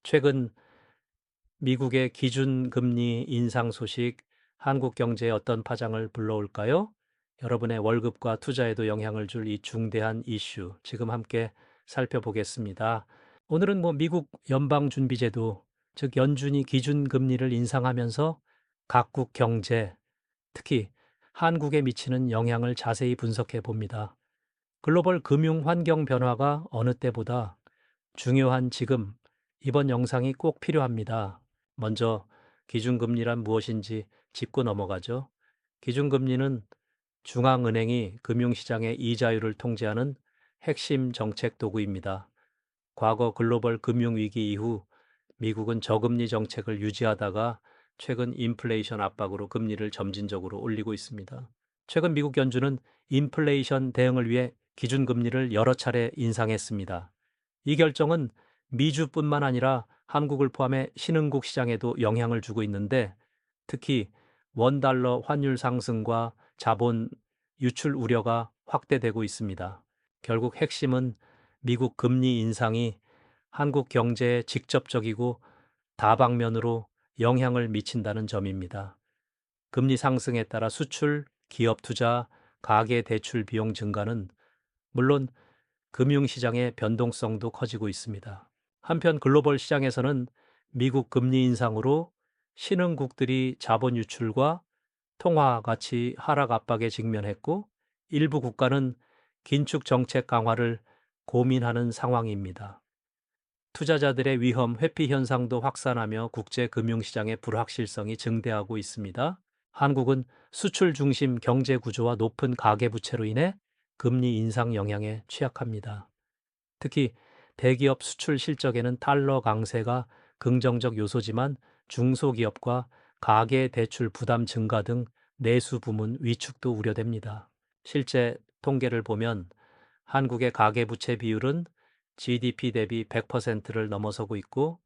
최근 미국의 기준금리 인상 소식, 한국 경제에 어떤 파장을 불러올까요? 여러분의 월급과 투자에도 영향을 줄 이 중대한 이슈, 지금 함께 살펴보겠습니다. 오늘은 미국 연방준비제도, 즉 연준이 기준금리를 인상하면서 각국 경제, 특히 한국에 미치는 영향을 자세히 분석해 봅니다. 글로벌 금융 환경 변화가 어느 때보다 중요한 지금, 이번 영상이 꼭 필요합니다. 먼저 기준금리란 무엇인지 짚고 넘어가죠. 기준금리는 중앙은행이 금융시장의 이자율을 통제하는 핵심 정책 도구입니다. 과거 글로벌 금융위기 이후 미국은 저금리 정책을 유지하다가 최근 인플레이션 압박으로 금리를 점진적으로 올리고 있습니다. 최근 미국 연준은 인플레이션 대응을 위해 기준금리를 여러 차례 인상했습니다. 이 결정은 미주뿐만 아니라 한국을 포함해 신흥국 시장에도 영향을 주고 있는데, 특히 원달러 환율 상승과 자본 유출 우려가 확대되고 있습니다. 결국 핵심은 미국 금리 인상이 한국 경제에 직접적이고 다방면으로 영향을 미친다는 점입니다. 금리 상승에 따라 수출, 기업 투자, 가계 대출 비용 증가는 물론 금융시장의 변동성도 커지고 있습니다. 한편 글로벌 시장에서는 미국 금리 인상으로 신흥국들이 자본 유출과 통화 가치 하락 압박에 직면했고, 일부 국가는 긴축 정책 강화를 고민하는 상황입니다. 투자자들의 위험 회피 현상도 확산하며 국제 금융시장의 불확실성이 증대하고 있습니다. 한국은 수출 중심 경제 구조와 높은 가계부채로 인해 금리 인상 영향에 취약합니다. 특히 대기업 수출 실적에는 달러 강세가 긍정적 요소지만, 중소기업과 가계 대출 부담 증가 등 내수 부문 위축도 우려됩니다. 실제 통계를 보면 한국의 가계부채 비율은 GDP 대비 100%를 넘어서고 있고,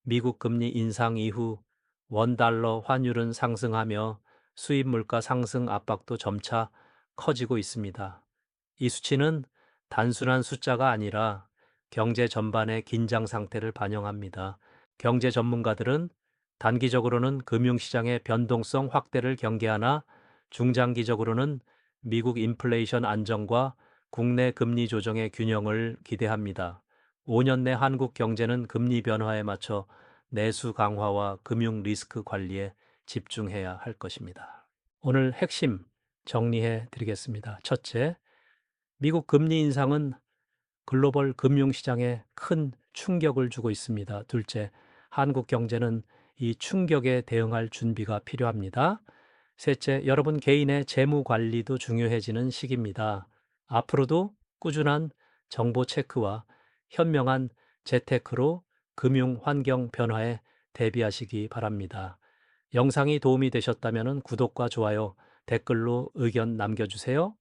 미국 금리 인상 이후 원달러 환율은 상승하며 수입 물가 상승 압박도 점차 커지고 있습니다. 이 수치는 단순한 숫자가 아니라 경제 전반의 긴장 상태를 반영합니다. 경제 전문가들은 단기적으로는 금융시장의 변동성 확대를 경계하나 중장기적으로는 미국 인플레이션 안정과 국내 금리 조정의 균형을 기대합니다. 5년 내 한국 경제는 금리 변화에 맞춰 내수 강화와 금융 리스크 관리에 집중해야 할 것입니다. 오늘 핵심 정리해 드리겠습니다. 첫째, 미국 금리 인상은 글로벌 금융시장에 큰 충격을 주고 있습니다. 둘째, 한국 경제는 이 충격에 대응할 준비가 필요합니다. 셋째, 여러분 개인의 재무 관리도 중요해지는 시기입니다. 앞으로도 꾸준한 정보 체크와 현명한 재테크로 금융 환경 변화에 대비하시기 바랍니다. 영상이 도움이 되셨다면 구독과 좋아요, 댓글로 의견 남겨주세요.